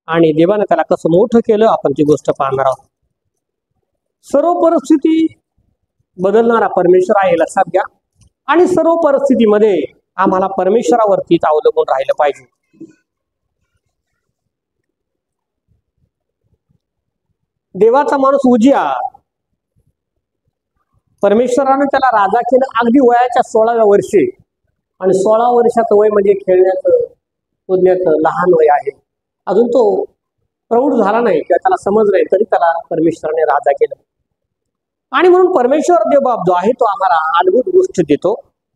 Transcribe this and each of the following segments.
आणि देवाने त्याला कसं मोठं केलं आपण ती गोष्ट पाहणार आहोत. सर्व परिस्थिती बदलणारा परमेश्वर आहे लक्षात घ्या. आणि सर्व परिस्थितीमध्ये आम्हाला परमेश्वरावरतीच अवलंबून राहिलं पाहिजे. देवाचा माणूस उजिया, परमेश्वराने त्याला राजा केलं अगदी वयाच्या 16व्या वर्षी. आणि 16 वर्षाचं वय म्हणजे खेळण्याचं कुदण्याचं लहान वय आहे. अजून तो प्रौढ झाला नाही किंवा त्याला समज नाही तरी त्याला परमेश्वराने राजा केलं. आणि म्हणून परमेश्वर देवबाप जो आहे तो आम्हाला अद्भुत गोष्ट देतो.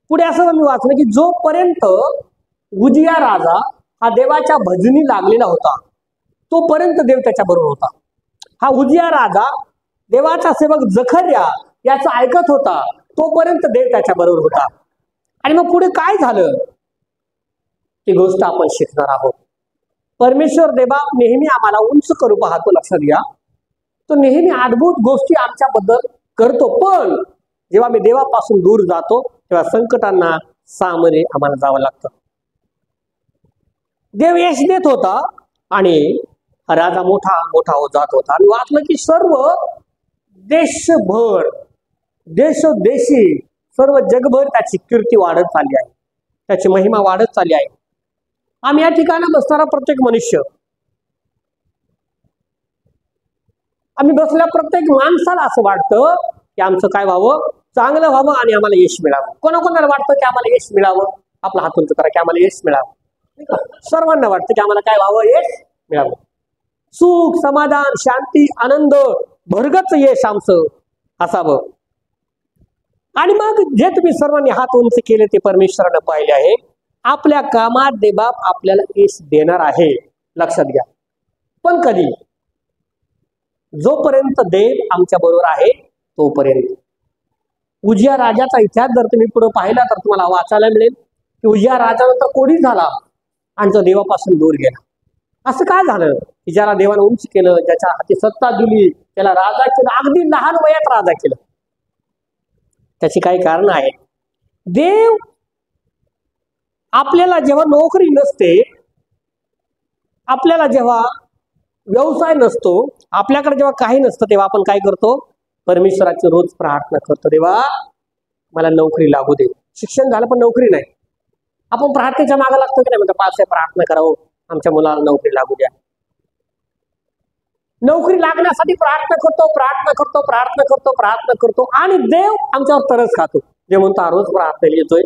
पुढे असं मी वाचलं की जोपर्यंत उजिया राजा हा देवाच्या भजनी लागलेला होता तोपर्यंत देव त्याच्या बरोबर होता. हा उजिया राजा देवाचा सेवक जखर्या याचं ऐकत होता तोपर्यंत देव त्याच्या बरोबर होता. आणि मग पुढे काय झालं ती गोष्ट आपण शिकणार आहोत. परमेश्वर देवबाप नेहमी आम्हाला उंच करू पाहतो लक्षात घ्या. तो नेहमी अद्भुत गोष्टी आमच्याबद्दल करतो. पण जेव्हा मी देवापासून दूर जातो तेव्हा संकटांना सामोरे आम्हाला जावं लागतं. देव यश देत होता आणि राजा मोठा मोठा होत जात होता. आणि वाचलं की सर्व देशभर देशोदेशी सर्व जगभर त्याची कीर्ती वाढत चालली आहे, त्याची महिमा वाढत चालली आहे. आम्ही या ठिकाणी बसणारा प्रत्येक मनुष्य, आम्ही बसल्या प्रत्येक माणसाला असं वाटतं की आमचं काय व्हावं, चांगलं व्हावं आणि आम्हाला यश मिळावं. कोणाकोणाला वाटतं की आम्हाला यश मिळावं, आपला हात उंच करा की आम्हाला यश मिळावं. सर्वांना वाटतं की आम्हाला काय व्हावं, यश मिळावं. सुख समाधान शांती आनंद भरगच यश आमचं असावं. आणि मग जे तुम्ही सर्वांनी हात उंच केले ते परमेश्वरानं पाहिले आहे. आपल्या कामात देवबाप आपल्याला यश देणार आहे लक्षात घ्या. पण कधी, जोपर्यंत देव आमच्या बरोबर आहे तोपर्यंत. उजिया राजाचा इतिहास जर तुम्ही पुढे पाहिला तर तुम्हाला वाचायला मिळेल की उजिया राजानंतर कोढी झाला आणि तो देवापासून दूर गेला. असं काय झालं की ज्याला देवानं उंच केलं, ज्याच्या हाती सत्ता दिली, त्याला राजा केलं, अगदी लहान वयात राजा केलं. त्याची काही कारण आहेत. देव आपल्याला जेव्हा नोकरी नसते, आपल्याला जेव्हा व्यवसाय नसतो, आपल्याकडे जेव्हा काही नसतं तेव्हा आपण काय करतो, परमेश्वराची रोज प्रार्थना करतो, देवा मला नोकरी लागू दे. शिक्षण झालं पण नोकरी नाही, आपण प्रार्थनेच्या मागे लागतो की नाही, म्हणजे पाच प्रार्थना करावं आमच्या मुलाला नोकरी लागू द्या. नोकरी लागण्यासाठी प्रार्थना करतो प्रार्थना करतो प्रार्थना करतो प्रार्थना करतो आणि देव आमच्यावर तरस खातो. देव म्हणतो रोज प्रार्थना येतोय,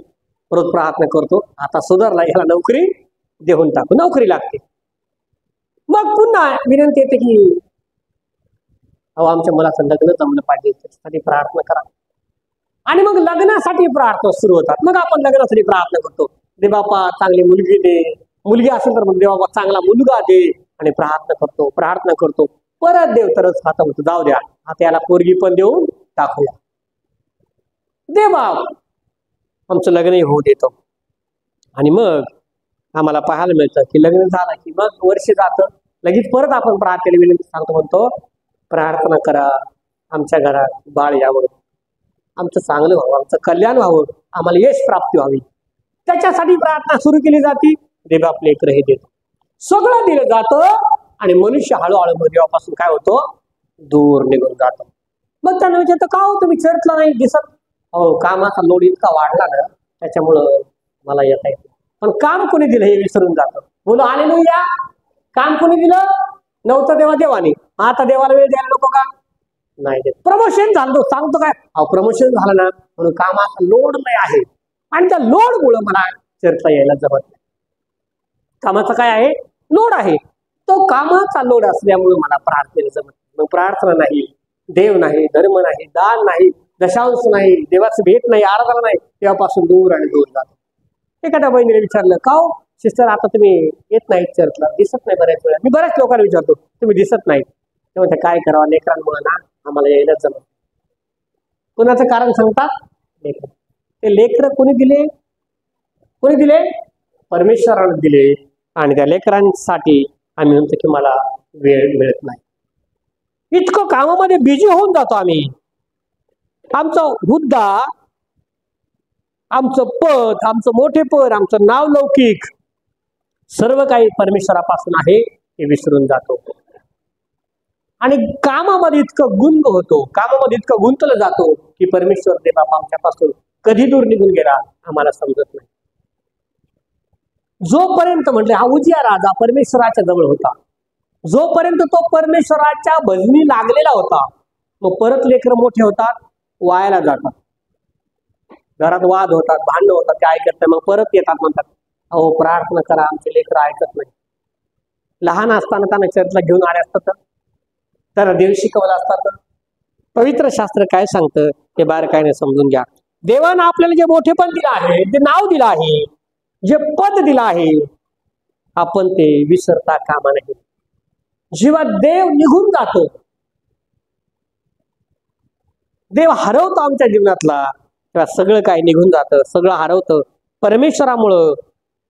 रोज प्रार्थना करतो, आता सुधारला, याला नोकरी देऊन टाकू. नोकरी लागते. मग पुन्हा विनंती येते की अहो आमच्या मुलाचं लग्न जमलं पाहिजे, त्याच्यासाठी प्रार्थना करा. आणि मग लग्नासाठी प्रार्थना सुरू होतात. मग आपण लग्नासाठी प्रार्थना करतो, दे बापा चांगली मुलगी दे, मुलगी असेल तर मग दे बाबा चांगला मुलगा दे, आणि प्रार्थना करतो. परत देव तरच खाता होतो, जाऊ द्या आता याला पोरगी पण देऊन टाकूया, दे बाप आमचं लग्नही होऊ देतो. आणि मग आम्हाला पाहायला मिळतं की लग्न झालं की मग वर्ष जातं, लगेच परत आपण प्रार्थनेला विनंती सांगतो, म्हणतो प्रार्थना करा आमच्या घरात बाळ यावं, आमचं चांगलं व्हावं, आमचं कल्याण व्हावं, आम्हाला यश प्राप्ती व्हावी. त्याच्यासाठी प्रार्थना सुरू केली जाते. देव आपले लेकरं हे देतो, सगळं दिलं जातं आणि मनुष्य हळूहळू देवापासून काय होतो, दूर निघून जातो. मग त्यांना विचारतं का हो तुम्ही चर्चला नाही दिसत? हो कामाचा लोड इतका वाढला ना त्याच्यामुळं मला येता येत. पण काम कोणी दिलं हे विसरून जातं. बोलो हालेलुया, काम कोणी दिलं नव्हतं तेव्हा देवाने, आता देवाला वेळ द्यायला नको का? नाही देत. प्रमोशन झालं सांगतो काय, अहो प्रमोशन झालं ना म्हणून कामाचा लोड नाही आहे आणि त्या लोड मुळे मला चर्चला यायला जमत नाही. कामाचा काय आहे, लोड आहे. तो कामाचा लोड असल्यामुळे मला प्रार्थनेला जमत नाही. मग प्रार्थना नाही, देव नाही, धर्म नाही, दान नाही, दशांश नाही, देवाचं भेट नाही, आराधना नाही, तेव्हापासून दूर आणि दूर जातो. एखाद्या बहिणीने विचारलं का हो सिस्टर आता तुम्ही येत नाही चर्चला, दिसत नाही बऱ्याच वेळा. मी बऱ्याच लोकांना विचारतो तुम्ही दिसत नाही, तेव्हा काय करावं, लेकरांमुळे ना आम्हाला यायलाच जमत. कोणाचं कारण सांगतात, लेकर. ते लेकर कोणी दिले, कोणी दिले, परमेश्वराने दिले. आणि त्या लेकरांसाठी आम्ही म्हणतो की मला वेळ मिळत नाही. इतकं कामामध्ये बिझी होऊन जातो आम्ही. आमचा हुद्दा, आमचं पद, आमचं मोठेपण, आमचं नाव लौकिक सर्व काही परमेश्वरापासून आहे, ते विसरून जातो आणि कामामध्ये इतकं गुंग होतो, कामामध्ये इतकं गुंतलं जातो की परमेश्वर देव बाबा आमच्यापासून कधी दूर निघून गेला आम्हाला समजत नाही. जोपर्यंत म्हटले हा उजिया राजा परमेश्वराच्या जवळ होता, जोपर्यंत तो परमेश्वराच्या भजनी लागलेला होता, मग परत लेकरं मोठे होतात, वायाला जातात, घरात वाद होतात, भांडण होतात, ते ऐकत नाही, मग परत येतात, म्हणतात अहो प्रार्थना करा, आमचे लेकरं ऐकत नाही. लहान असताना त्यांना चर्चला घेऊन आले असतात, तर देव शिकवलं असतात. पवित्र शास्त्र काय सांगतं ते बारकाईने समजून घ्या. देवानं आपल्याला जे मोठेपण दिलं आहे, जे नाव दिलं आहे, जे पद दिलं आहे, आपण ते विसरता कामा नाही. जेव्हा देव निघून जातो, देव हरवतो आमच्या जीवनातला, तेव्हा सगळं काय निघून जातं, सगळं हरवतं. परमेश्वरामुळं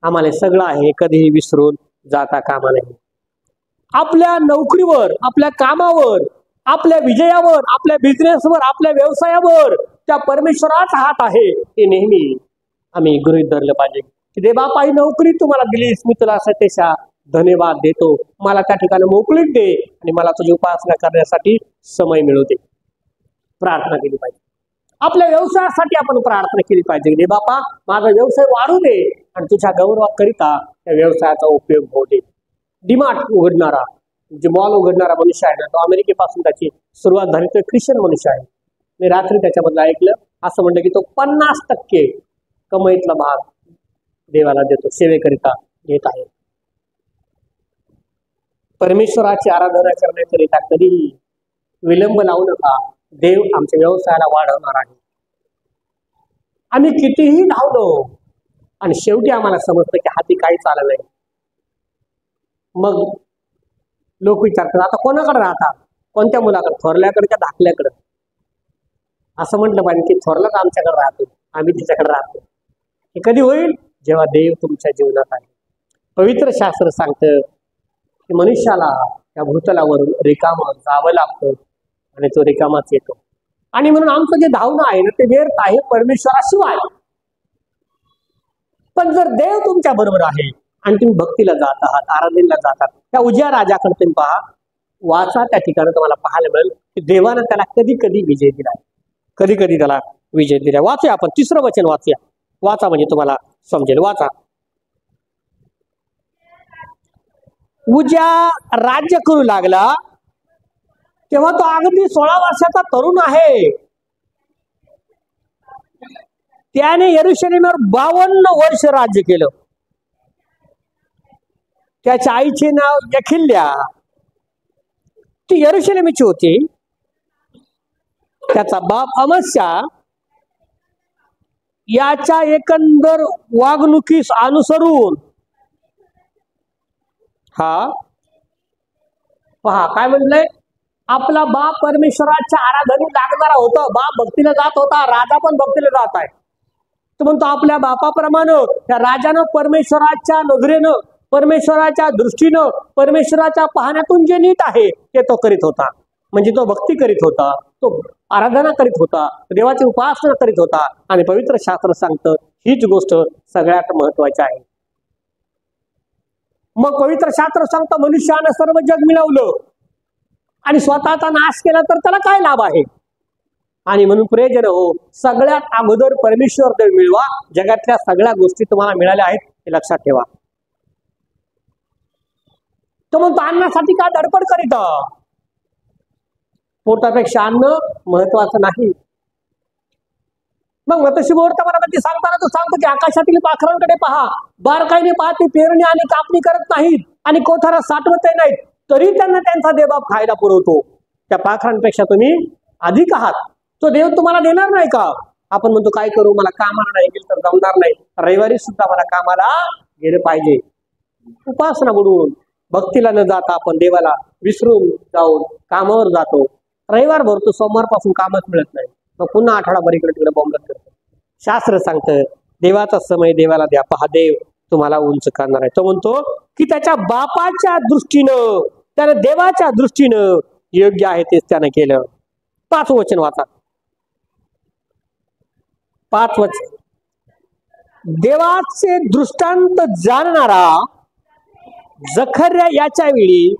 आम्हाला सगळं आहे, कधीही विसरून जाता कामा नाही. आपल्या नोकरीवर, आपल्या कामावर, आपल्या विजयावर, आपल्या बिझनेसवर, आपल्या व्यवसायावर त्या परमेश्वराचा हात आहे, हे नेहमी आम्ही गृहीत धरलं पाहिजे की दे बापा ही नोकरी तुम्हाला दिलीस, मी तुला सतेशा धन्यवाद देतो, मला त्या ठिकाणी मोकळीक दे आणि मला तुझी उपासना करण्यासाठी समय मिळू दे. प्रार्थना केली पाहिजे. आपल्या व्यवसायासाठी आपण प्रार्थना केली पाहिजे, दे बापा माझा व्यवसाय वाढू दे आणि तुझ्या गौरवाकरिता त्या व्यवसायाचा उपयोग होऊ दे. डिमार्ट उघडणारा, जे मॉल उघडणारा मनुष्य आहे ना, तो अमेरिकेपासून त्याची सुरुवात झाली, तो ख्रिश्चन मनुष्य आहे. मी रात्री त्याच्याबद्दल ऐकलं, असं म्हणलं की तो 50% कमाईतला भाग देवाला देतो, सेवेकरिता देत आहे. परमेश्वराची आराधना करण्याकरिता कधी विलंब लावू नका. देव आमच्या व्यवसायाला वाढवणार आहे. आम्ही कितीही धावलो आणि शेवटी आम्हाला समजतं की हाती काही चाललं नाही. मग लोक विचारतात आता कोणाकडे राहतात, कोणत्या मुलाकडे, थोरल्याकडे का धाकल्याकडे? असं म्हटलं पाहिजे की थोरलाच आमच्याकडे राहतो, आम्ही तिच्याकडे राहतो. हे कधी होईल? जेव्हा देव तुमच्या जीवनात आहे. पवित्र शास्त्र सांगतं की मनुष्याला त्या भूतलावरून रिकामं जावं लागतं आणि तो रिकामाच येतो. आणि म्हणून आमचं जे धावणं आहे ना ते व्यर्थ आहे परमेश्वराशिवाय. पण जर देव तुमच्या बरोबर आहे आणि तुम्ही भक्तीला जात आहात, आराधनेला जातात, त्या उजिया राजाकडे तुम्ही पहा, वाचा, त्या ठिकाणी तुम्हाला पाहायला मिळेल की देवानं त्याला कधी कधी विजय दिलाय, कधी कधी त्याला विजय दिलाय. वाचूया आपण 3रं वचन वाचूया, वाचा म्हणजे तुम्हाला समजेल. वाचा. उजिया राज्य करू लागला तेव्हा तो अगदी 16 वर्षाचा तरुण आहे. त्याने यरुशलेमावर 52 वर्ष राज्य केलं. त्याच्या आईचे नाव यखिल्या, ती यरुशलेमीची होती. त्याचा बाप अमस्या. याच्या एकंदर वागणुकीस अनुसरून हा पहा काय म्हणलंय, आपला बाप परमेश्वराच्या आराधनेत लागणारा होता, बाप भक्तीला जात होता, राजा पण भक्तीला जात आहे. तो म्हणतो आपल्या बापाप्रमाणे त्या राजानं परमेश्वराच्या नजरेनं, परमेश्वराच्या दृष्टीनं, परमेश्वराच्या पाहण्यातून जे नीट आहे ते तो करीत होता. म्हणजे तो भक्ती करीत होता, तो आराधना करीत होता, देवाची उपासना करीत होता. आणि पवित्र शास्त्र सांगतं हीच गोष्ट सगळ्यात महत्वाची आहे. मग पवित्र शास्त्र सांगतं मनुष्यानं सर्व जग मिळवलं आणि स्वतःचा नाश केला तर त्याला काय लाभ आहे? आणि म्हणून प्रियजन हो, सगळ्यात अगोदर परमेश्वर देव मिळवा. जगातल्या सगळ्या गोष्टी तुम्हाला मिळाल्या आहेत हे लक्षात ठेवा. तो म्हणतो अन्नासाठी का धडपड करीत? पोटापेक्षा अन्न महत्वाचं नाही. मग मतशी मुहूर्तामध्ये सांगताना तो सांगतो की आकाशातील पाखरांकडे पहा, बारकाईने पहा, ती पेरणी आणि कापणी करत नाहीत आणि कोठारात साठवतही नाहीत, तरी त्यांना त्यांचा देवबाप खायला पुरवतो. त्या पाखरांपेक्षा तुम्ही अधिक आहात. तो देव तुम्हाला देणार नाही का? आपण म्हणतो काय करू, मला कामाला नाही गेलं तर जमणार नाही. रविवारी सुद्धा मला कामाला गेलं पाहिजे. उपासना बुडवून भक्तीला न जाता आपण देवाला विसरून जाऊन कामावर जातो. रविवार भरतो, सोमवार पासून कामच मिळत नाही, मग पुन्हा आठवडाभर इकडे तिकडे बॉम्बत करतो. शास्त्र सांगतं देवाचा समय देवाला द्या, पहा देव तुम्हाला उंच करणार आहे. तो म्हणतो की त्याच्या बापाच्या दृष्टीनं, त्याने देवाच्या दृष्टीनं योग्य आहे तेच त्याने केलं. 5 वचन वाचा. 5 वचन. देवाचे दृष्टांत जाणणारा जखर्या याच्या वेळी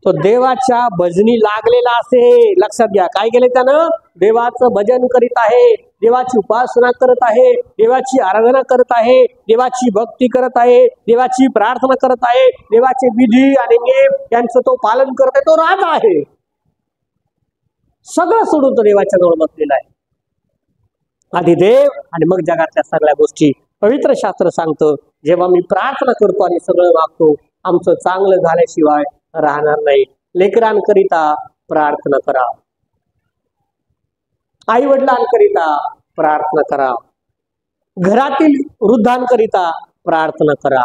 तो देवाच्या भजनी लागलेला असे. लक्षात घ्या, काय केले त्यानं? देवाचं भजन करीत आहे, देवाची उपासना करत आहे, देवाची आराधना करत आहे, देवाची भक्ती करत आहे, देवाची प्रार्थना करत आहे, देवाचे विधी आणि नियम यांचं तो पालन करत आहे. तो राजा आहे. सगळं सोडून तो देवाच्या जवळ बसलेला आहे. आधी देव आणि मग जगातल्या सगळ्या गोष्टी. पवित्र शास्त्र सांगतं, जेव्हा मी प्रार्थना करतो आणि सगळं मागतो, आमचं चांगलं झाल्याशिवाय राहणार नाही. लेकरांकरिता प्रार्थना करा, आई वडिलांकरिता प्रार्थना करा, घरातील वृद्धांकरिता प्रार्थना करा,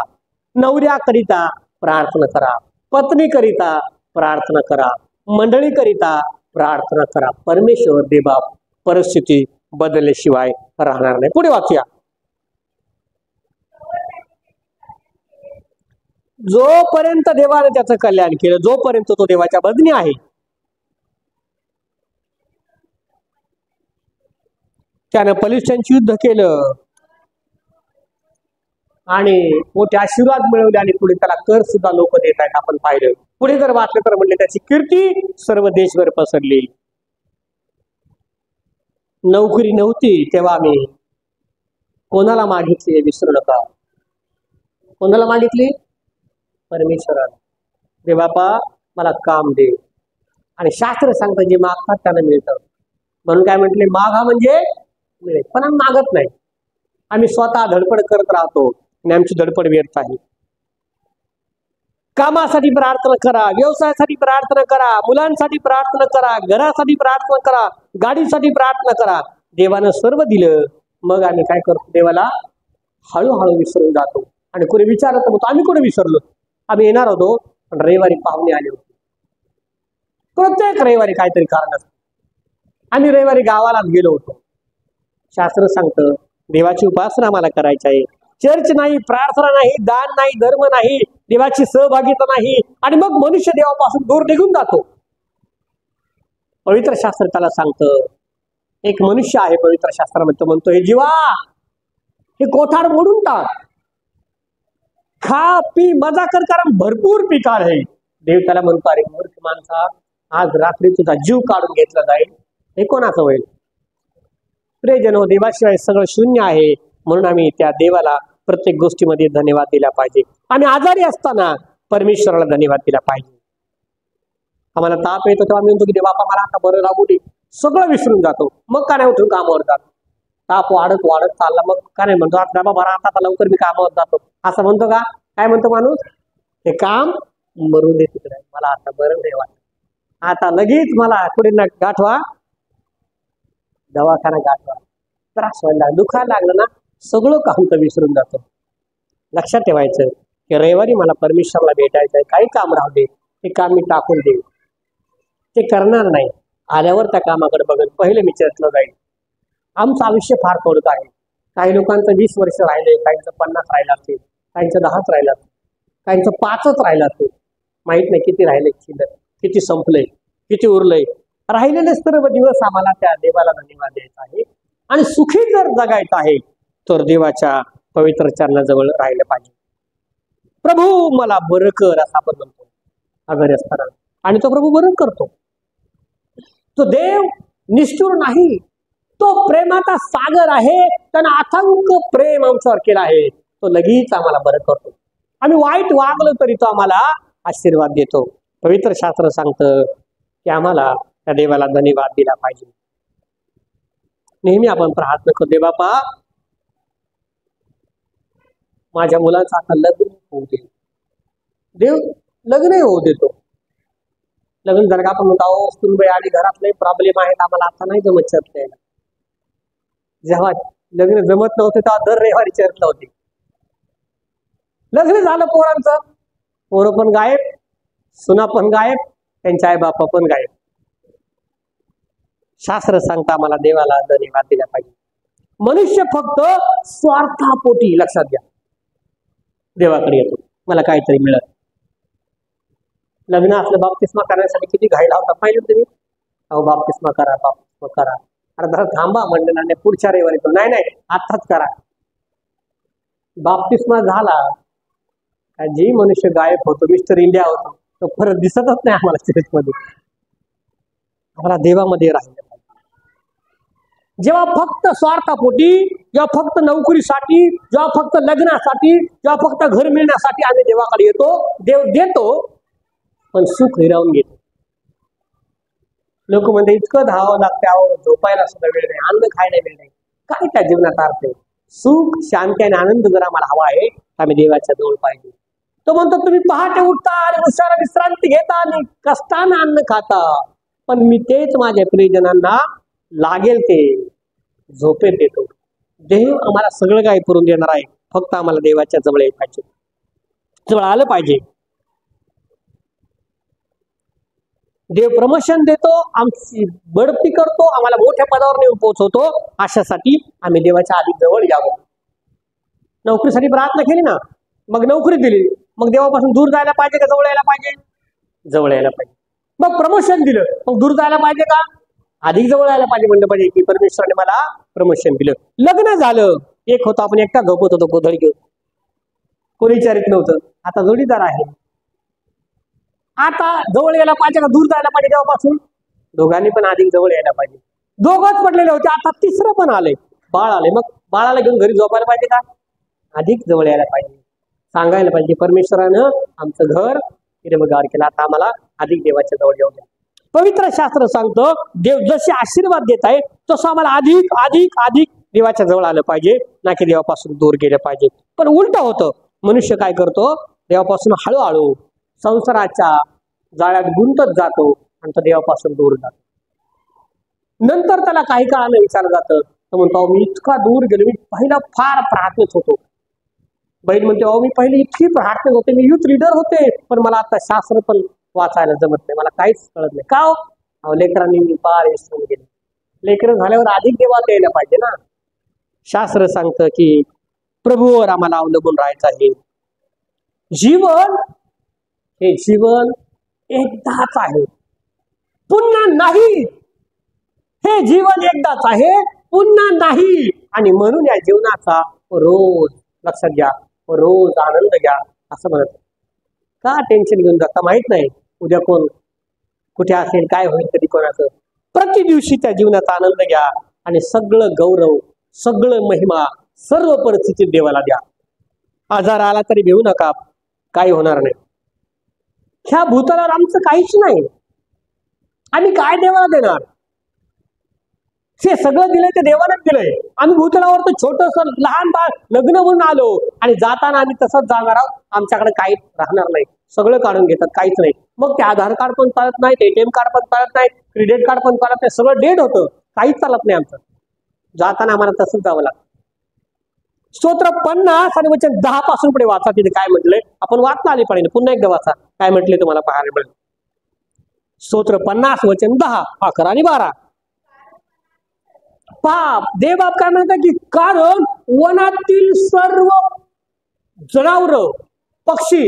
नवऱ्याकरिता प्रार्थना करा, पत्नीकरिता प्रार्थना करा, मंडळीकरिता प्रार्थना करा. परमेश्वर देवा परिस्थिती बदलल्याशिवाय राहणार नाही. पुढे वाचूया. जोपर्यंत देवाने त्याचं कल्याण केलं, जोपर्यंत तो देवाच्या भजनी आहे, त्यानं फलिस्त्यांची युद्ध केलं आणि मोठे आशीर्वाद मिळवले आणि पुढे त्याला कर सुद्धा लोक देत आहेत. आपण पाहिलं. पुढे जर वाचलं तर म्हणले त्याची कीर्ती सर्व देशभर पसरली. नोकरी नव्हती तेव्हा आम्ही कोणाला मागितली विसरू नका. कोणाला मागितली? परमेश्वराला. दे बापा मला काम दे. आणि शास्त्र सांगतं जे मागतात त्यांना मिळतं. म्हणून काय म्हटले? मागा म्हणजे मिळेल. पण आम्ही मागत नाही. आम्ही स्वतः धडपड करत राहतो आणि आमची धडपड व्यर्थ आहे. कामासाठी प्रार्थना करा, व्यवसायासाठी प्रार्थना करा, मुलांसाठी प्रार्थना करा, घरासाठी प्रार्थना करा, गाडीसाठी प्रार्थना करा. देवानं सर्व दिलं. मग आम्ही काय करतो? देवाला हळूहळू विसरून जातो. आणि कोणी विचारत होतो आम्ही कोणी विसरलो? आम्ही येणार होतो पण रविवारी पाहुणे आले होते. प्रत्येक रविवारी काहीतरी कारण असतं. आम्ही रविवारी गावालाच गेलो होतो. शास्त्र सांगतं देवाची उपासना मला करायची आहे. चर्च नाही, प्रार्थना नाही, दान नाही, धर्म नाही, देवाची सहभागिता नाही, आणि मग मनुष्य देवापासून दूर निघून जातो. पवित्र शास्त्र त्याला सांगतं, एक मनुष्य आहे पवित्र शास्त्रामध्ये, तो म्हणतो हे जीवा हे कोठार मोडून टाक, खा पी मजा कर, कारण भरपूर पिकार आहे. देव त्याला म्हणतो अरे मूर्ख माणसा, आज रात्री तुझा जीव काढून घेतला जाईल, हे कोणाचं होईल? प्रियजनो, देवाशिवाय सगळं शून्य आहे. म्हणून आम्ही त्या देवाला प्रत्येक गोष्टीमध्ये धन्यवाद दिला पाहिजे. आम्ही आजारी असताना परमेश्वराला धन्यवाद दिला पाहिजे. आम्हाला ताप येतो तेव्हा आम्ही म्हणतो की बापा मला आता बरं लागू दे. सगळं विसरून जातो. मग का नाही उठून कामावर जातो. ताप वाढत वाढत चालला, मग का नाही म्हणतो आता बाबा बरा आता लवकर मी कामावर जातो, असं म्हणतो का? काय म्हणतो माणूस? हे काम मरू दे तिकडे, मला आता बरं नाही वाटत, आता लगेच मला पुढे गाठवा, दवाखाना गाठवा, त्रास व्हायला, दुखायला लागलं ना, सगळं काम तर विसरून जातो. लक्षात ठेवायचं की रविवारी मला परमेश्वरला भेटायचं आहे, काही काम राहू दे, ते काम मी टाकून देईन, ते करणार नाही. आल्यावर त्या कामाकडे बघत पहिले मी चर्चला जाईल. आमचं आयुष्य फार थोडं आहे. काही लोकांचं 20 वर्ष राहिले, काहींचं 50 राहिलं असेल, काहींचं 10च राहिलं असेल, काहींचं 5च राहिलं असेल, माहित नाही किती राहिले, किती संपलंय, किती उरलंय. राहिलेले सर्व दिवस आम्हाला त्या देवाला धन्यवाद द्यायचा आहे. आणि सुखी जर जगायचं आहे तर देवाच्या पवित्र चरणाजवळ राहिलं पाहिजे. प्रभू मला बरं कर असं आपण म्हणतो आजारी असताना, आणि तो प्रभू बरं करतो. तो देव निष्ठुर नाही, तो प्रेमाचा सागर आहे. त्यानं अथांग प्रेम आमच्यावर केला आहे. तो लगेच आम्हाला बरं करतो. आम्ही वाईट वागलो तरी तो आम्हाला आशीर्वाद देतो. पवित्र शास्त्र सांगतं की आम्हाला त्या देवाला धन्यवाद दिला पाहिजे. नेहमी आपण प्रार्थना करतो, दे बापा माझ्या मुलाचं आता लग्न होऊ दे. देव लग्नही होऊ देतो. लग्न झालं का आपण म्हणतो सुनबाई आणि घरातले प्रॉब्लेम आहेत, आम्हाला आता नाही जमत चर्च यायला. जेव्हा लग्न जमत नव्हते तेव्हा दर रविवारी चर्चला होते. लग्न झालं पोरांचं, पोरं पण गायब, सुना पण गायब, त्यांच्या आई बापा पण गायब. शास्त्र सांगता आम्हाला देवाला धन्यवाद दिला पाहिजे. मनुष्य फक्त स्वार्थापोटी, लक्षात घ्या, देवाकडे येतो मला काहीतरी मिळत. लग्न असलं बाप्तिस्मा करण्यासाठी किती घाई लावता पाहिजे तुम्ही. अहो बाप्तिस्मा करा, बाप्तिस्मा करा. अरे जरा थांबा म्हणलं ना, पुढच्या रविवारी तो नाही आत्ताच करा. बाप्तिस्मा झाला जी मनुष्य गायब होतो, मिस्टर इंडिया होतो, तो परत दिसतच नाही आम्हाला स्टेजमध्ये. आम्हाला देवामध्ये राहिलं पाहिजे. जेव्हा फक्त स्वार्थापोटी, जेव्हा फक्त नोकरीसाठी, जेव्हा फक्त लग्नासाठी, जेव्हा फक्त घर मिळण्यासाठी आम्ही देवाकडे येतो, देव देतो पण सुख हिरावून घेतो. लोक म्हणते इतकं धावावं लागतं, झोपायला सुद्धा वेळ नाही, अन्न खायला वेळ नाही. काय त्या जीवनात अर्थ आहे? सुख, शांती आणि आनंद जर आम्हाला हवा आहे, आम्ही देवाच्या जवळ पाहिजे. तो म्हणतो तुम्ही पहाटे उठता आणि उशिरा विश्रांती घेता आणि कष्टानं अन्न खाता, पण मी तेच माझ्या प्रियजनांना लागेल ते झोपेत देतो. देव आम्हाला सगळं काही करून देणार आहे, फक्त आम्हाला देवाच्या जवळ यायला पाहिजे, जवळ आलं पाहिजे. देव प्रमोशन देतो, आमची बढती करतो, आम्हाला मोठ्या पदावर नेऊन पोहोचवतो. अशासाठी आम्ही देवाच्या आधी जवळ यावं. नोकरीसाठी प्रार्थना केली ना, मग नोकरी दिली, मग देवापासून दूर जायला पाहिजे का जवळ यायला पाहिजे? जवळ यायला पाहिजे. मग प्रमोशन दिलं, मग दूर जायला पाहिजे का? अधिक जवळ यायला पाहिजे. म्हणलं पाहिजे की परमेश्वराने मला प्रमोशन दिलं. लग्न झालं, एक होता, आपण एकटा झोपत होतो गोधडी घेऊन, कोणी विचारित नव्हतं. आता जोडीदार आहे. आता जवळ यायला पाहिजे का दूर जायला पाहिजे देवापासून? दोघांनी पण अधिक जवळ यायला पाहिजे. दोघंच पडलेले होते, आता तिसरं पण आले, बाळ आले. मग बाळाला घेऊन घरी झोपायला पाहिजे का? अधिक जवळ यायला पाहिजे. सांगायला पाहिजे परमेश्वरानं आमचं घर हिरवगार केलं, आता आम्हाला अधिक देवाच्या जवळ येऊ द्या. पवित्र शास्त्र सांगतं देव जसे आशीर्वाद देत आहे तसं आम्हाला अधिक अधिक अधिक देवाच्या जवळ आलं पाहिजे, ना की देवापासून दूर गेलं पाहिजे. पण उलट होतं, मनुष्य काय करतो? देवापासून हळूहळू संसाराच्या जाळ्यात गुंतत जातो आणि तो देवापासून दूर जातो. नंतर त्याला काही काळानं विचारलं जातं, तो म्हणतो मी इतका दूर गेलो, मी पहिला फार प्रार्थनेत होतो. बहीण म्हणते अहो मी पहिले इतकी प्रार्थनेत होते, मी युथ लीडर होते, पण मला आता शास्त्र पण वाचायला जमत नाही, मला काहीच कळत नाही. का हो? लेकरांनी मी फार विसरून गेले. लेकरं झाल्यावर अधिक देवात यायला पाहिजे ना. शास्त्र सांगतं की प्रभूवर आम्हाला अवलंबून राहायचं आहे. जीवन हे जीवन एकदाच आहे, पुन्हा नाही. हे जीवन एकदाच आहे, पुन्हा नाही. आणि म्हणून या जीवनाचा रोज लक्षात घ्या, रोज आनंद घ्या असं म्हणत. का टेन्शन घेऊन जाता? माहित नाही उद्या कोण कुठे असेल, काय होईल कधी कोणाचं. प्रति दिवशी त्या जीवनाचा आनंद घ्या आणि सगळं गौरव, सगळं महिमा, सर्व परिस्थितीत देवाला द्या. आजार आला तरी भेऊ नका, काही होणार नाही. ह्या भूतलावर आमचं काहीच नाही, आम्ही काय देवाला देणार? हे सगळं दिलंय ते देवानच दिलंय. आम्ही भूतलावर तर छोटस लहान बाळ लग्न म्हणून आलो आणि जाताना आम्ही तसंच जाणार आहोत. आमच्याकडे काहीच राहणार नाही, सगळं काढून घेतात, काहीच नाही. मग ते आधार कार्ड पण चालत नाही, ATM कार्ड पण चालत नाही, क्रेडिट कार्ड पण चालत नाही, सगळं डेड होतं, काहीच चालत नाही आमचं. जाताना आम्हाला तसंच जावं लागतं. स्तोत्र 50 आणि वचन 10 पासून पुढे वाचा. तिथे काय म्हटलंय आपण वाचता आले पाहिजे, पुन्हा एकदा वाचा काय म्हटले तुम्हाला पाहायला मिळेल. स्तोत्र 50 वचन 10, 11 आणि 12. पाप देवबाप काय म्हणतात की कारण वनातील सर्व जनावर, पक्षी,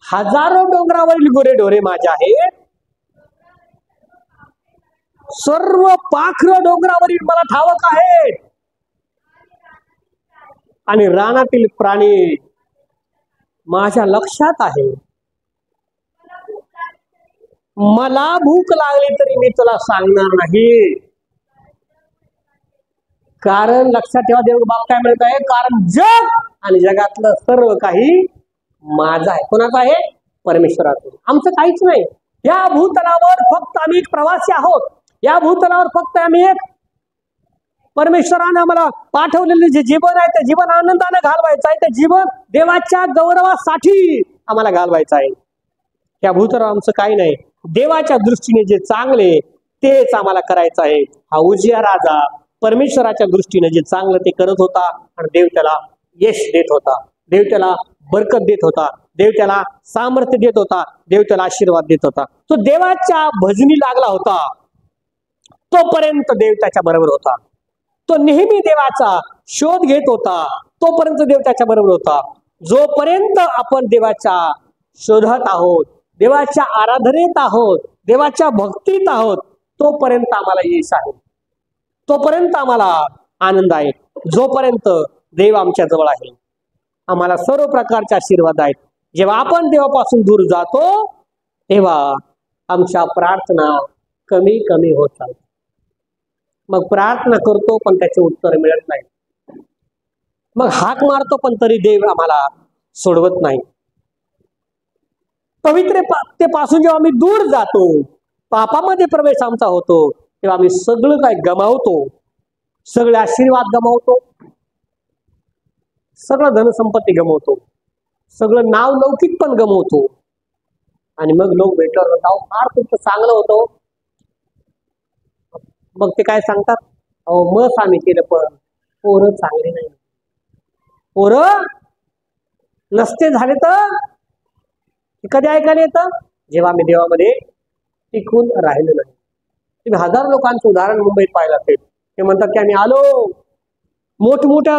हजारो डोंगरावरील गुरे ढोरे माझे आहेत, सर्व पाखरं डोंगरावरील मला ठावक आहे, आणि रानातील प्राणी माझ्या लक्षात आहे. मला भूक लागली तरी मी तुला सांगणार नाही. कारण लक्षात ठेवा, देव बाप काय म्हणत आहे, कारण जग आणि जगातलं सर्व काही माझं आहे. कोणाचं आहे? परमेश्वराचं. आमचं काहीच नाही. या भूतलावर फक्त आम्ही एक प्रवासी आहोत. या भूतलावर फक्त आम्ही एक परमेश्वराने आम्हाला पाठवलेले जे जीवन आहे ते जीवन आनंदाने घालवायचं आहे, ते जीवन देवाच्या गौरवासाठी आम्हाला घालवायचं आहे. या भूतलावर आमचं काही नाही. देवाच्या दृष्टीने जे चांगले तेच आम्हाला करायचं आहे. हा उजिया राजा परमेश्वराच्या दृष्टीने जे चांगलं ते करत होता आणि देव त्याला यश देत होता, देव त्याला बरकत देत होता, देव त्याला सामर्थ्य देत होता, देव त्याला आशीर्वाद देत होता. तो देवाच्या भजनी लागला होता, तोपर्यंत देव त्याच्या बरोबर होता. तो नेहमी देवाचा शोध घेत होता, तोपर्यंत देव त्याच्या बरोबर होता. जोपर्यंत आपण देवाच्या शोधात आहोत, देवाच्या आराधनेत आहोत, देवाच्या भक्तीत आहोत, तोपर्यंत आम्हाला यश आहे, तोपर्यंत आम्हाला आनंद आहे, जोपर्यंत देव आमच्या जवळ आहे. आम्हाला सर्व प्रकारचे आशीर्वाद आहेत. जेव्हा आपण देवापासून दूर जातो तेव्हा आमच्या प्रार्थना कमी कमी होत चालतात. मग प्रार्थना करतो पण त्याचे उत्तर मिळत नाही. मग हाक मारतो पण तरी देव आम्हाला सोडवत नाही. पवित्रतेपासून जेव्हा आम्ही दूर जातो, पापामध्ये प्रवेश आमचा होतो, तेव्हा आम्ही सगळं काय गमावतो. सगळे आशीर्वाद गमावतो, सगळं धनसंपत्ती गमावतो, सगळं नाव लौकिक पण गमावतो. आणि मग लोक भेटल्यावर म्हणतात फार तुमचं चांगलं होतं. मग ते काय सांगतात, अहो मग आम्ही केलं पण पोरं चांगली नाही. पोरं नसते झाले तर कधी ऐकायला येतं, जेव्हा आम्ही देवामध्ये टिकून राहिलो नाही. तुम्ही हजार लोकांचं उदाहरण मुंबईत पाहिलं असेल. ते म्हणतात की आम्ही आलो, मोठमोठ्या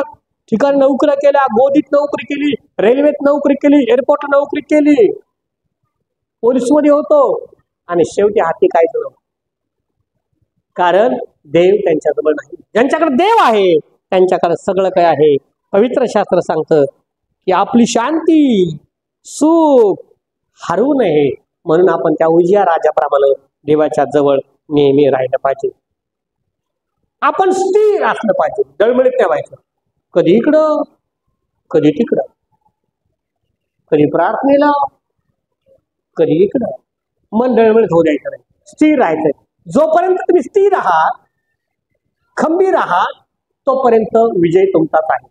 ठिकाणी नोकऱ्या केल्या, गोदीत नोकरी केली, रेल्वेत नोकरी केली, एअरपोर्टला नोकरी केली, पोलीसमध्ये होतो, आणि शेवटी हाती काय झालं. कारण देव त्यांच्याजवळ नाही. ज्यांच्याकडे देव आहे त्यांच्याकडे सगळं काय आहे. पवित्र शास्त्र सांगतं की आपली शांती सुख हरवू नये म्हणून आपण त्या उजिया राजाप्रमाणे देवाच्या जवळ नेहमी राहिलं पाहिजे. आपण स्थिर असलं पाहिजे, डळमळीत नाही व्हायचं. कधी इकडं कधी तिकडं, कधी प्रार्थनेला कधी इकडं. मन डळमळीत होऊ द्यायचं नाही, स्थिर राहायचं. जोपर्यंत तुम्ही स्थिर आहात, खंबीर आहात, तोपर्यंत विजय तुमचाच आहे,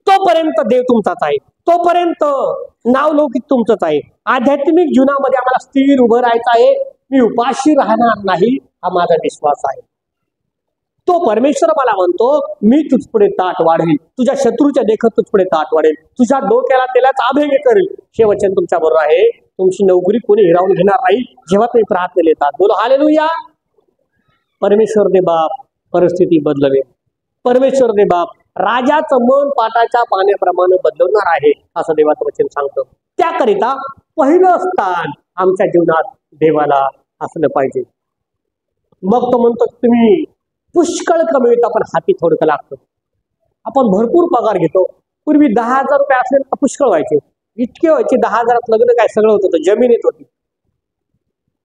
तोपर्यंत देव तुमचाच आहे, तोपर्यंत नावलौकिक तुमचंच आहे. आध्यात्मिक जीवनामध्ये आम्हाला स्थिर उभं राहायचं आहे. मी उपाशी राहणार नाही हा माझा विश्वास आहे. तो परमेश्वर मला म्हणतो मी तुझपुढे ताट वाढेल, तुझ्या शत्रूच्या देखत तुझपुढे ताट वाढेल, तुझ्या डोक्याला तेलाचा अभिषेक करेल. हे वचन तुमच्या बरोबर आहे. तुमची नोकरी कोणी हिरावून घेणार नाही जेव्हा तुम्ही प्रार्थनेला येतात. बोलो हालेलुया. परमेश्वर दे बाप परिस्थिती बदलवे. परमेश्वर दे बाप राजाचं मन पाटाच्या पाण्याप्रमाणे बदलवणार आहे असं देवाचं वचन सांगतं. त्याकरिता पहिलं स्थान आमच्या जीवनात देवाला असलं पाहिजे. मग तो म्हणतो तुम्ही पुष्कळ कमविता पण हाती थोडकं लागतं. आपण भरपूर पगार घेतो. पूर्वी 10,000 रुपये असेल तर पुष्कळ व्हायचे, इतके व्हायचे. 10,000 लग्न काय सगळं होत होतं, जमीन येत होती.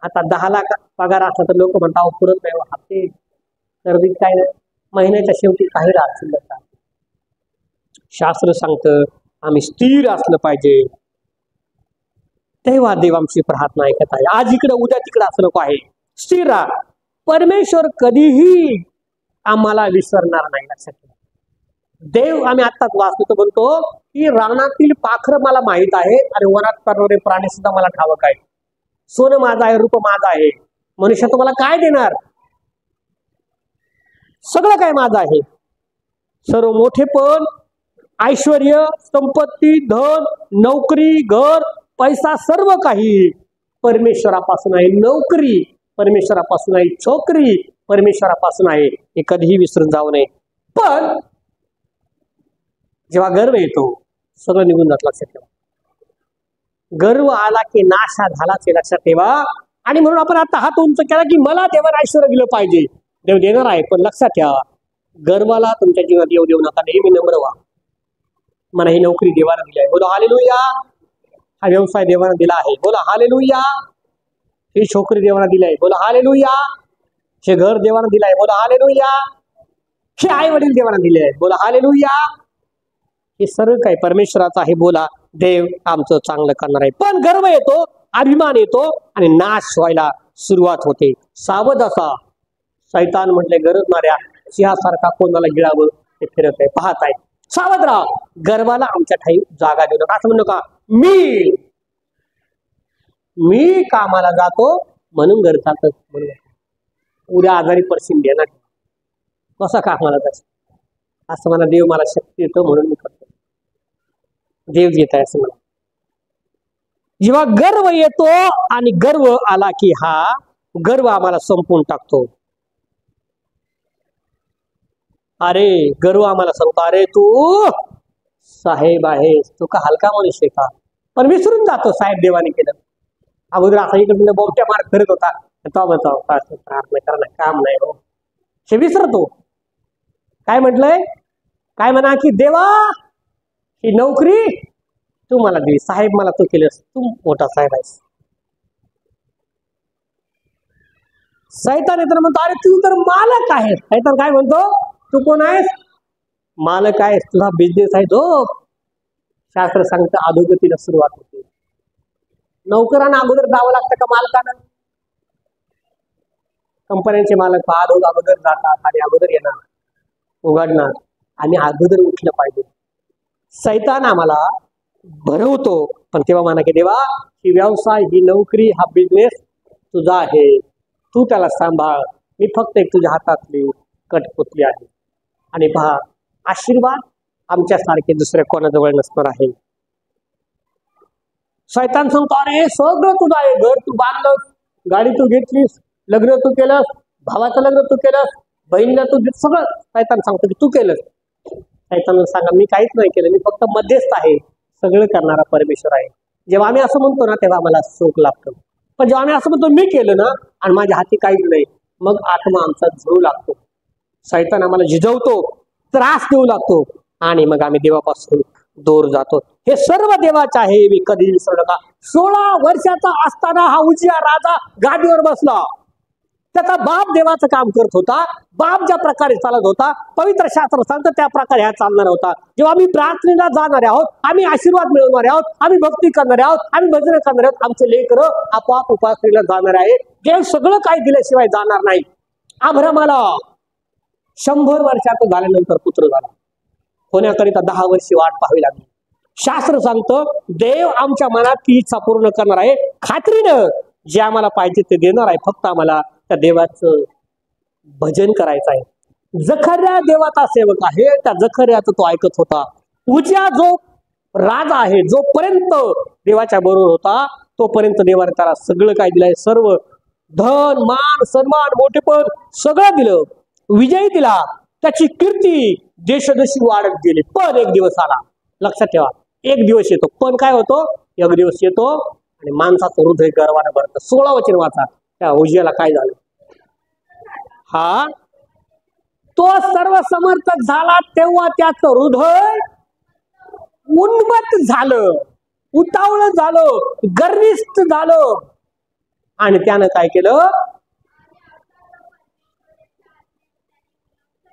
आता 10 लाख पगार असला तर लोक म्हणतात पुरत नाही, हाते तर काय महिन्याच्या शेवटी काही राहत शिल्लक. शास्त्र सांगतं आम्ही स्थिर असलं पाहिजे, तेव्हा देव आमची प्रार्थना ऐकत आहे. आज इकडे उद्या तिकडे असं नको आहे, स्थिर राहा. परमेश्वर कधीही आम्हाला विसरणार नाही. लक्षात ठेवा. देव आम्ही आत्ताच वाचतो तो म्हणतो की रानातील पाखर मला माहित आहे आणि वनात तरणारे प्राणी सुद्धा मला ठावक आहे. सोनं माझं आहे, रूप माझं आहे. मनुष्य तुम्हाला काय देणार? सगळं काय माझं आहे. सर्व मोठेपण, ऐश्वर्य, संपत्ती, धन, नोकरी, घर, पैसा सर्व काही परमेश्वरापासून आहे. नोकरी परमेश्वरापासून आहे, छोकरी परमेश्वरापासून आहे. हे कधीही विसरून जाऊ नये. पण जेव्हा गर्व येतो सगळं निघून जात. लक्षात ठेवा. गर्व आला की नाशा झालाच हे लक्षात ठेवा. आणि म्हणून आपण आता हात उंच केला की मला देवाला ऐश्वर्य दिलं पाहिजे. देव देणार आहे, पण लक्षात ठेवा गर्वाला तुमच्या जीवनात येऊ देऊ नका. नेहमी नम्र व्हा. मला ही नोकरी देवानं दिली आहे, बोला हालेलुया. हा व्यवसाय देवानं दिला आहे, बोला हालेलुया. ही छोकरी देवानं दिली आहे, बोला हालेलुया. हे घर देवानं दिलं आहे, बोला हालेलुया. हे आई वडील देवानं दिले आहे, बोला हालेलुया. हे सर्व काही परमेश्वराचं आहे, बोला देव आमचं चांगलं करणार आहे. पण गर्व येतो, अभिमान येतो आणि नाश व्हायला सुरुवात होते. सावध असा. शैतान म्हटले गरजणाऱ्या सिंहासारखा कोणाला गिळावं ते फिरत आहे, पाहत आहे. सावध राहा. गर्वाला आमच्या ठाई जागा देऊ नका. असं म्हणू नका मी कामाला जातो म्हणून घर चालतं, म्हणून उद्या आजारी पडशील देणार कसा कामाला जायचं. असं मला देव मला शक्ती देतो म्हणून मी करतो. देव देत आहे असं मला. जेव्हा गर्व येतो आणि गर्व आला की हा गर्व आम्हाला संपवून टाकतो. अरे गर्व आम्हाला सांगतो अरे तू साहेब आहेस, तू का हलका मनुष्य का. पण विसरून जातो साहेब देवाने केलं. अगोदर असा इकडे बोबट्या मार करत होता, तो म्हणतो प्रार्थना करणं काम नाही हो. हे विसरतो. काय म्हटलंय, काय म्हणा की देवा ही नोकरी तू मला दिली, साहेब मला तू केलंस, तू मोठा साहेब आहेस. सैतान येताना म्हणतो अरे तू तर मालक आहेस. सैतान काय म्हणतो, तू कोण आहेस, मालक आहेस, तुझा बिझनेस आहे. जो शास्त्र सांगतं अधोगतीला सुरुवात होते. नोकरांना अगोदर जावं लागतं का मालकांना? कंपन्यांचे मालक अगोदर जातात आणि अगोदर येणार, उघडणार आणि अगोदर उठलं पाहिजे. सैतान आम्हाला भरवतो, पण तेव्हा म्हणा की देवा ही व्यवसाय, ही नोकरी, हा बिझनेस तुझा आहे, तू त्याला सांभाळ, मी फक्त एक तुझ्या हातातली कठपुतली आहे. आणि पहा, आशीर्वाद आमच्यासारखे दुसऱ्या कोणाजवळ नसणार आहे. शैतान सांगतो अरे सगळं तुझं आहे, घर तू बांधलंस, गाडी तू घेतलीस, लग्न तू केलंस, भावाचं लग्न तू केलंस, बहिणीला तू सगळं. शैतान सांगतो की तू केलंस. शैतान सांगा मी काहीच नाही केलं, मी फक्त मध्यस्थ आहे, सगळं करणारा परमेश्वर आहे. जेव्हा आम्ही असं म्हणतो ना तेव्हा आम्हाला सुख लागतं, पण जेव्हा आम्ही असं म्हणतो मी केलं ना आणि माझ्या हाती काहीच नाही, मग आत्मा आमचा झळू लागतो. शैतान आम्हाला झिजवतो, त्रास देऊ लागतो आणि मग आम्ही देवापासून दूर जातो. हे सर्व देवाचे आहे, मी कधी विसरू नका. 16 वर्षाचा असताना हा उजिया राजा गादीवर बसला. त्याचा बाप देवाचं काम करत होता, बाप ज्या प्रकारे चालत होता, पवित्र शास्त्र सांगतं त्या प्रकारे हा चालणार होता. जेव्हा आम्ही प्रार्थनेला जाणार आहोत, आम्ही आशीर्वाद मिळवणार आहोत, आम्ही भक्ती करणार आहोत, आम्ही भजन करणार आहोत, आमचे लेकरं आपोआप उपासनेला जाणार आहे. देव सगळं काही दिल्याशिवाय जाणार नाही. अब्रामाला 100 वर्षाचं झाल्यानंतर पुत्र झाला, होण्याकरिता 10 वर्षे वाट पाहावी लागली. शास्त्र सांगतं देव आमच्या मनात ती इच्छा पूर्ण करणार आहे, खात्रीनं जे आम्हाला पाहिजे ते देणार आहे. फक्त आम्हाला त्या देवाचं भजन करायचं आहे. जखर्या देवाचा सेवक आहे, त्या जखर्याचं तो ऐकत होता. उजिया जो राजा आहे, जोपर्यंत देवाच्या बरोबर होता तोपर्यंत देवाने त्याला सगळं काय दिलंय, सर्व धन मान सन्मान मोठेपण सगळं दिलं, विजयी दिला, त्याची कीर्ती देशदेशी वाढत गेली. पण एक दिवस आला, लक्षात ठेवा, एक दिवस येतो, पण काय होतो, एक दिवस येतो आणि माणसाचं हृदय गर्वाने भरतं. 16 वचन वाचा, त्या उजियाला काय झालं. हा तो सर्व समर्थक झाला तेव्हा त्याचं हृदय उन्मत्त झालं, उतावळं झालं, गर्विष्ठ झालं आणि त्यानं काय केलं,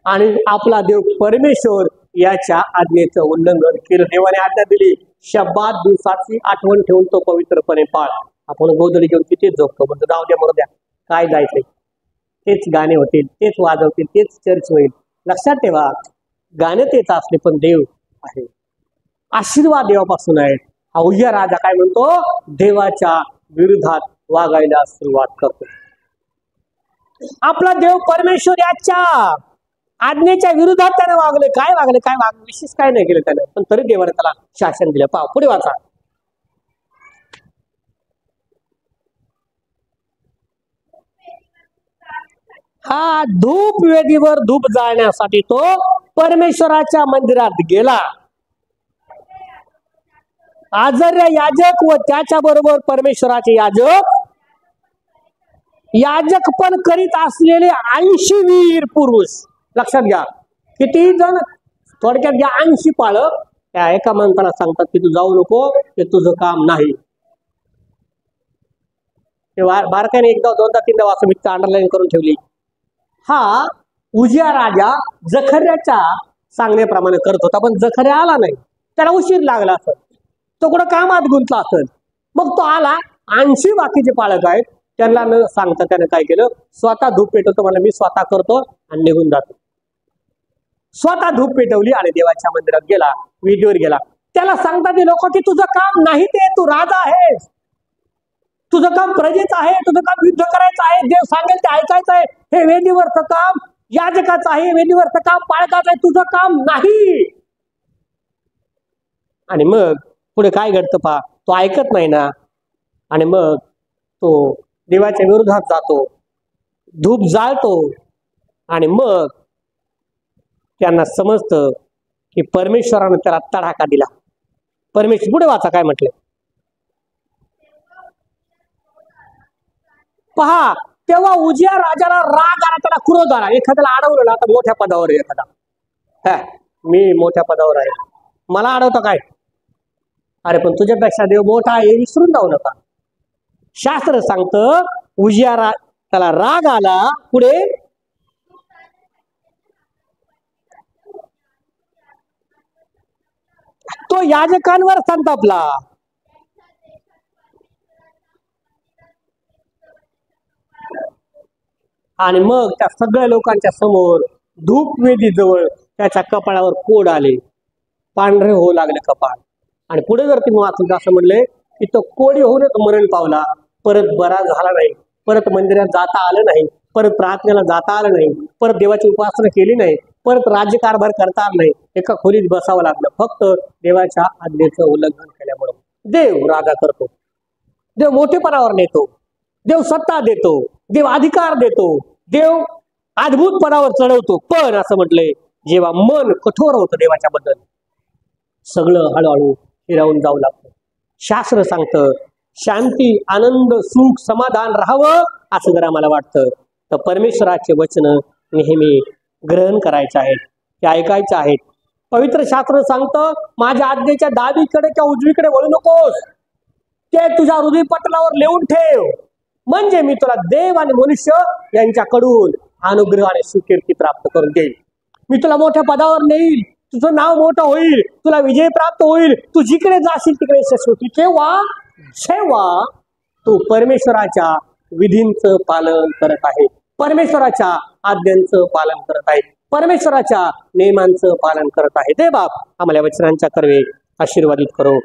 आणि आपला देव परमेश्वर याच्या आज्ञेचं उल्लंघन केलं. देवाने आज्ञा दिली, शब्बात दिवसाची आठवण ठेवून तो पवित्रपणे पाळ. आपण गोधडी घेऊन तिथेच झोपतो, म्हणजे जाऊ द्या मरू द्या, काय जायचंय, तेच गाणे होतील, तेच वाजवतील, तेच चर्च होईल. लक्षात ठेवा, गाणे तेच असले पण देव आहे, आशीर्वाद देवापासून आहे. हा उजिया राजा काय म्हणतो, देवाच्या विरोधात वागायला सुरुवात करतो. आपला देव परमेश्वर याच्या आज्ञेच्या विरोधात त्याने वागले. काय वागले, काय वागले, विशेष काय नाही केलं त्याने, पण तरी देवाने त्याला शासन दिलं. पहा पुढे वाचा. हा धूप वेदीवर धूप जाळण्यासाठी तो परमेश्वराच्या मंदिरात गेला. आजर्य याजक व त्याच्या बरोबर परमेश्वराचे याजक पण करीत असलेले 80 वीर पुरुष. लक्षात घ्या, किती जण, थोडक्यात घ्या 80 पालक त्या एका माणसाला सांगतात की तू जाऊ नको, ते तुझं काम नाही. ते बारकाईने एकदा दोनदा तीनदा वाचून मी अंडरलाईन करून ठेवली. हा उजिया राजा जखर्याच्या सांगण्याप्रमाणे करत होता, पण जखर्या आला नाही, त्याला उशीर लागला असेल, तो कुठं कामात गुंतला असेल. मग तो आला, 80 बाकीचे पालक आहेत, त्यांना न सांगता त्याने काय केलं, स्वतः धूप पेटवतो, मला मी स्वतः करतो आणि निघून जातो. स्वतः धूप पेटवली आणि देवाच्या मंदिरात गेला, विधीवर गेला. त्याला सांगतात ते लोक की तुझं काम नाही, ते तू राजा आहेस, तुझं काम प्रजेचं आहे, तुझं काम युद्ध करायचं आहे, देव सांगेल ते ऐकायचं आहे, हे वेदीवरचं काम याजकाचं आहे, वेदीवरचं काम पाळकाचं आहे, तुझं काम नाही. आणि मग पुढे काय घडतं पहा, तो ऐकत नाही ना, आणि मग तो देवाच्या विरोधात जातो, धूप जाळतो, आणि मग त्यांना समजतं की परमेश्वरानं त्याला तडाखा दिला. परमेश्वर, पुढे वाचा काय म्हटलं पहा. तेव्हा उजिया राजाला राग आला, त्याला क्रोध आला. एखाद्याला अडवलं ना, आता मोठ्या पदावर एखादा, मी मोठ्या पदावर आहे, मला अडवतं काय? अरे पण तुझ्यापेक्षा देव मोठा आहे हे विसरून जाऊ नका. शास्त्र सांगतं उजिया त्याला राग आला, पुढे तो याजकांवर संतापला. आणि मग त्या सगळ्या लोकांच्या समोर धूपवेदी जवळ त्याच्या कपाळावर कोड आले, पांढरे होऊ लागले कपाळ. आणि पुढे जर तुम्ही वाचलं असं म्हणले की तो कोडी होऊनच मरण पावला, परत बरा झाला नाही, परत मंदिरात जाता आलं नाही, परत प्रार्थनेला जाता आलं नाही, परत देवाची उपासना केली नाही, परत राज्यकारभार करता आला नाही, एका खोलीत बसावं लागलं फक्त देवाच्या आज्ञेचं उल्लंघन केल्यामुळे. देव रागा करतो, देव मोठेपणावर नेतो, देव सत्ता देतो, देव अधिकार देतो, देव अद्भुत पदावर चढवतो. पण असं म्हटलंय जेव्हा मन कठोर होतं देवाच्या बद्दल, सगळं हळूहळू फिरवून जाऊ लागतं. शास्त्र सांगतं शांती, आनंद, सुख, समाधान राहावं असं जर आम्हाला वाटतं तर परमेश्वराचे वचन नेहमी ग्रहण करायचे आहेत, ते ऐकायचे आहेत. पवित्र शास्त्र सांगतं माझ्या आज्ञेच्या डावीकडे किंवा उजवीकडे वळू नकोस, ते तुझ्या हृदयपटलावर लिहून ठेव, म्हणजे मी तुला देव आणि मनुष्य यांच्याकडून अनुग्रह आणि सुकीर्ती प्राप्त करून देईल. मी तुला मोठ्या पदावर नेईल, तुझं नाव मोठं होईल, तुला विजय प्राप्त होईल, तू जिकडे जाशील तिकडे यशस्वी होतील. केव्हा? जेव्हा तू परमेश्वराच्या विधींचं पालन करत आहे, परमेश्वराच्या आज्ञांचं पालन करत आहे, परमेश्वराच्या नियमांचं पालन करत आहे. ते बाप आम्हाला वचनांच्या कर्वे आशीर्वादित करो.